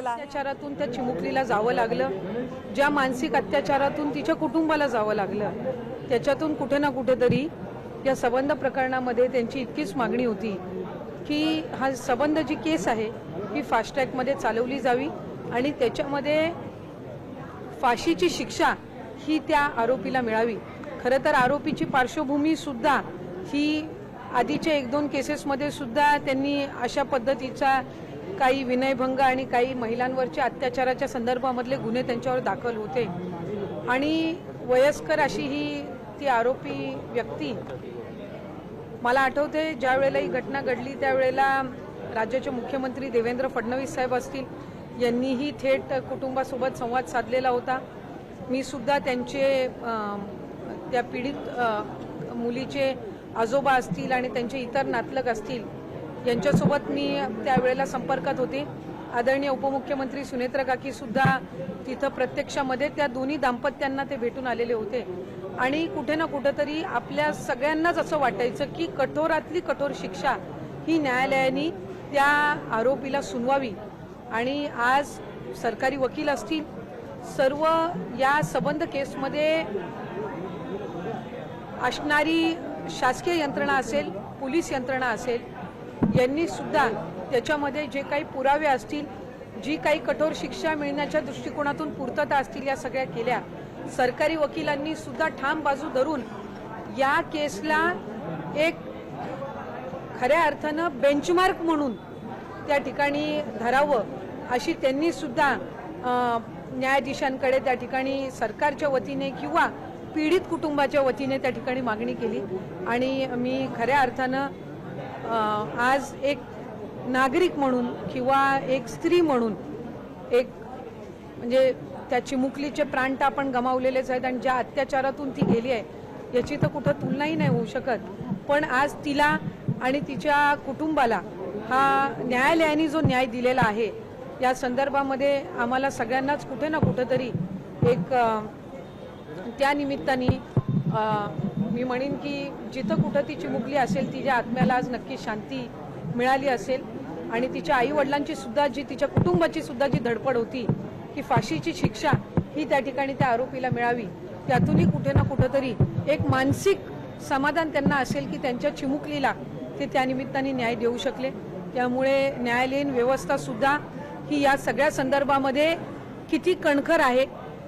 झालेला आहे। अत्याचारातून त्या चिमुकलीला जावं लागलं, ज्या मानसिक अत्याचारातून तिच्या कुटुंबाला जावं लागलं, त्याच्यातून कुठे ना कुठेतरी या सबंध प्रकरणामध्ये त्यांची इतकीच मागणी होती की हा सबंध जी केस आहे ही फास्ट ट्रॅकमध्ये चालवली जावी आणि त्याच्यामध्ये फाशीची शिक्षा ही त्या आरोपीला मिळावी। खरं तर आरोपीची पार्श्वभूमी सुद्धा ही आधीच्या 1-2 केसेसमध्ये सुद्धा त्यांनी अशा पद्धतीचा काही विनयभंग आणि काही महिलांवरच्या अत्याचाराच्या संदर्भामधले गुन्हे त्यांच्यावर दाखल होते आणि वयस्कर अशी ही ती आरोपी व्यक्ती। मला आठवते ज्या वेळेला ही घटना घडली त्यावेळेला राज्याचे मुख्यमंत्री देवेंद्र फडणवीस साहेब असतील यांनीही थेट कुटुंबासोबत संवाद साधलेला होता। मी सुद्धा त्यांचे त्या पीडित मुलीचे आजोबा असतील आणि त्यांचे इतर नातलग असतील यांच्यासोबत मी त्यावेळेला संपर्कात होते। आदरणीय उपमुख्यमंत्री सुनेत्रा काकी सुद्धा तिथं प्रत्यक्षामध्ये त्या दोन्ही दाम्पत्यांना ते भेटून आलेले होते आणि कुठे ना कुठेतरी आपल्या सगळ्यांनाच असं वाटायचं की कठोरातली कठोर शिक्षा ही न्यायालयाने त्या आरोपीला सुनवावी। आणि आज सरकारी वकील असतील, सर्व या सबंध केसमध्ये असणारी शासकीय यंत्रणा असेल, पोलीस यंत्रणा असेल, यांनी सुद्धा त्याच्यामध्ये जे काही पुरावे असतील, जी काही कठोर शिक्षा मिळण्याच्या दृष्टिकोनातून पूर्तता असतील या सगळ्या केल्या। सरकारी वकिलांनी सुद्धा ठाम बाजू धरून या केसला एक खऱ्या अर्थानं बेंचमार्क म्हणून त्या ठिकाणी धरावं अशी त्यांनी सुद्धा न्यायाधीशांकडे त्या ठिकाणी सरकारच्या वतीने किंवा पीडित कुटुंबाच्या वतीने त्या ठिकाणी मागणी केली। आणि मी खऱ्या अर्थानं आज एक नागरिक म्हणून किंवा एक स्त्री म्हणून एक म्हणजे त्या चिमुकलीचे प्राण तर आपण गमावलेलेच आहेत आणि ज्या अत्याचारातून ती गेली आहे याची तर कुठं तुलनाही नाही होऊ शकत, पण आज तिला आणि तिच्या कुटुंबाला हा न्यायालयाने जो न्याय दिलेला आहे या संदर्भामध्ये आम्हाला सगळ्यांनाच कुठे ना कुठेतरी एक त्या निमित्ताने मी म्हणेन की जिथं कुठं ती चिमुकली असेल तिच्या आत्म्याला आज नक्की शांती मिळाली असेल आणि तिच्या आईवडिलांची सुद्धा जी तिच्या कुटुंबाची सुद्धा जी धडपड होती की फाशीची शिक्षा ही त्या ठिकाणी त्या आरोपीला मिळावी, त्यातूनही कुठे ना कुठेतरी एक मानसिक समाधान त्यांना असेल की त्यांच्या चिमुकलीला ते त्या निमित्ताने न्याय देऊ शकले। त्यामुळे न्यायालयीन व्यवस्था सुद्धा ही या सगळ्या संदर्भामध्ये किती कणखर आहे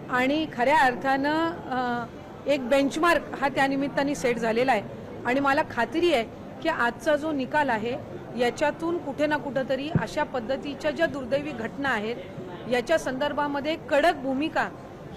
आणि खऱ्या अर्थानं एक बेंचमार्क हा त्या निमित्ताने सेट झालेला आहे। आणि मला खात्री आहे की आजचा जो निकाल आहे याच्यातून कुठे ना कुठेतरी अशा पद्धतीच्या ज्या दुर्दैवी घटना आहेत याच्या संदर्भामध्ये कडक भूमिका